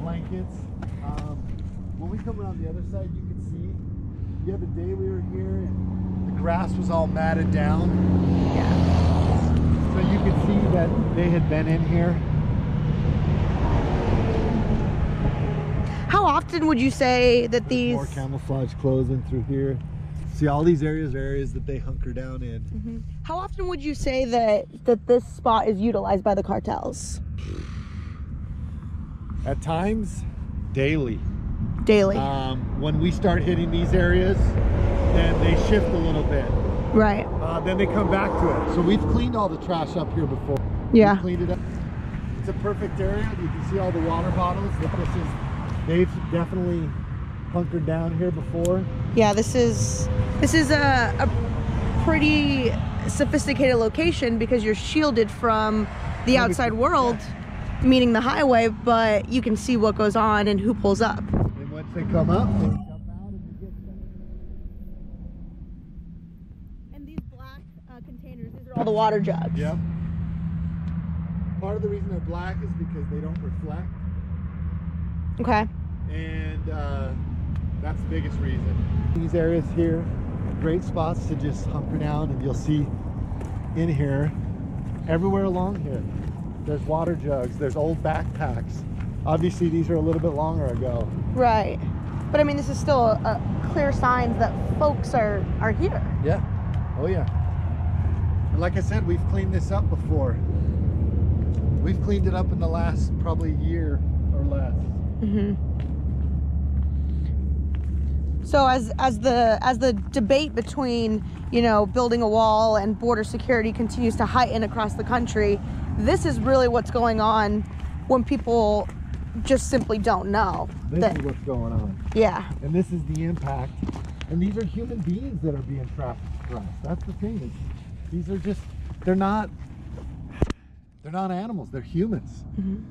blankets. When we come around the other side, you can see the other day we were here and the grass was all matted down. Yeah. So you can see that they had been in here. How often would you say that There's more camouflage clothing through here. See, all these areas are areas that they hunker down in. Mm-hmm. How often would you say that this spot is utilized by the cartels? At times, daily. Daily. When we start hitting these areas, then they shift a little bit. Right. Then they come back to it. So we've cleaned all the trash up here before. Yeah. We've cleaned it up. It's a perfect area. You can see all the water bottles. They've definitely hunkered down here before. Yeah, this is a pretty sophisticated location because you're shielded from the outside world, meaning the highway, but you can see what goes on and who pulls up. And once they come up, they jump out and they get them. And these black containers, these are all the water jugs. Yep. Part of the reason they're black is because they don't reflect. Okay. And that's the biggest reason. These areas here, great spots to just hunker down, and you'll see in here, everywhere along here, there's water jugs, there's old backpacks. Obviously these are a little bit longer ago. Right. But I mean, this is still a clear signs that folks are here. Yeah. Oh yeah. And like I said, we've cleaned this up before. We've cleaned it up in the last probably year or less. Mm-hmm. So as the debate between, you know, building a wall and border security continues to heighten across the country, this is really what's going on when people just simply don't know. This is what's going on. Yeah. And this is the impact. And these are human beings that are being trafficked across. That's the thing. These are just, they're not animals, they're humans. Mm-hmm.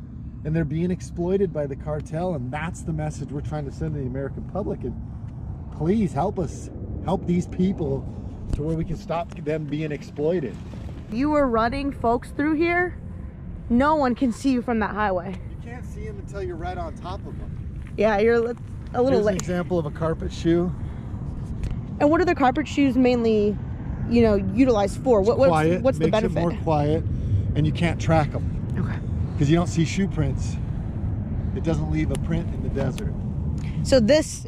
And they're being exploited by the cartel, and that's the message we're trying to send to the American public. And please help us, help these people to where we can stop them being exploited. You were running folks through here, no one can see you from that highway. You can't see them until you're right on top of them. Yeah, you're a little Here's late. an example of a carpet shoe. And what are the carpet shoes mainly, you know, utilized for? What's the benefit? Makes it more quiet, and you can't track them. Okay. Because you don't see shoe prints. It doesn't leave a print in the desert. So this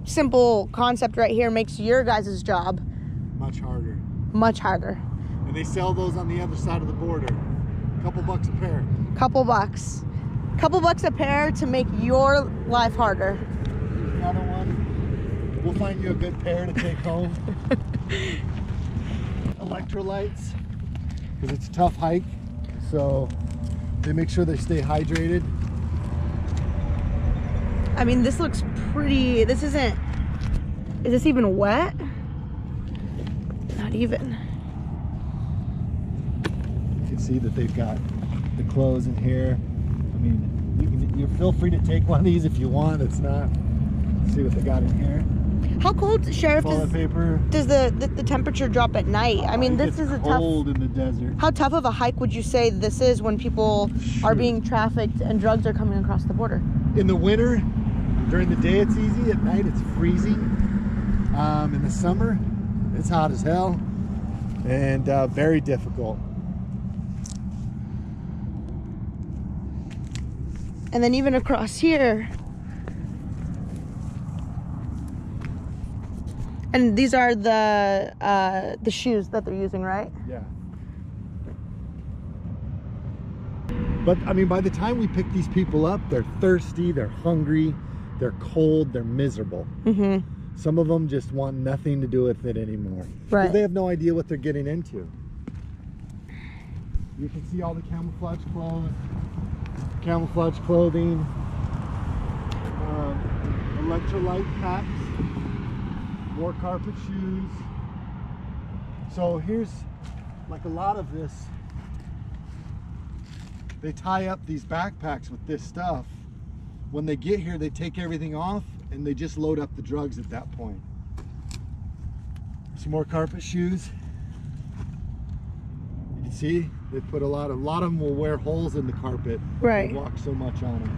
simple concept right here makes your guys' job Much harder. much harder. And they sell those on the other side of the border. A couple bucks a pair. Couple bucks a pair to make your life harder. Another one. We'll find you a good pair to take home. Electrolytes, because it's a tough hike, so they make sure they stay hydrated. I mean, this looks pretty. Is this even wet? Not even. You can see that they've got the clothes in here. I mean, you feel free to take one of these if you want. It's not. Let's see what they got in here. How cold, Sheriff, Toilet paper. does the temperature drop at night? I mean, this is a cold in the desert. How tough of a hike would you say this is when people are being trafficked and drugs are coming across the border? In the winter, during the day it's easy. At night it's freezing. In the summer, it's hot as hell and very difficult. And then even across here. And these are the shoes that they're using, right? Yeah. But I mean, by the time we pick these people up, they're thirsty, they're hungry, they're cold, they're miserable. Mm-hmm. Some of them just want nothing to do with it anymore. Right. They have no idea what they're getting into. You can see all the camouflage clothes, camouflage clothing, electrolyte packs, more carpet shoes. So here's like a lot of this. They tie up these backpacks with this stuff. When they get here, they take everything off and they just load up the drugs at that point. Some more carpet shoes. You can see they put a lot of them will wear holes in the carpet. Right. They walk so much on them.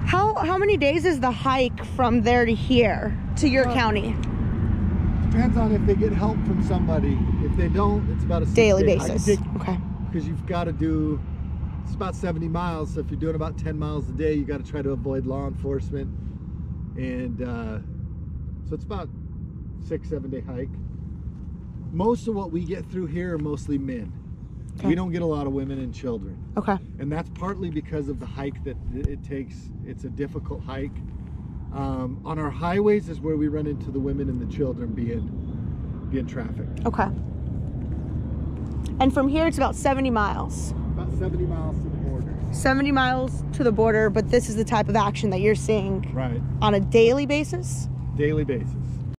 How many days is the hike from there to here, to your county? Depends on if they get help from somebody. If they don't, it's about a Daily basis. Okay. Because you've got to do, it's about 70 miles. So if you're doing about 10 miles a day, you got to try to avoid law enforcement. And so it's about 6-7 day hike. Most of what we get through here are mostly men. Okay. We don't get a lot of women and children. Okay. And that's partly because of the hike that it takes. It's a difficult hike. On our highways is where we run into the women and the children being trafficked. Okay. And from here, it's about 70 miles. About 70 miles to the border. 70 miles to the border, but this is the type of action that you're seeing right. on a daily basis? Daily basis.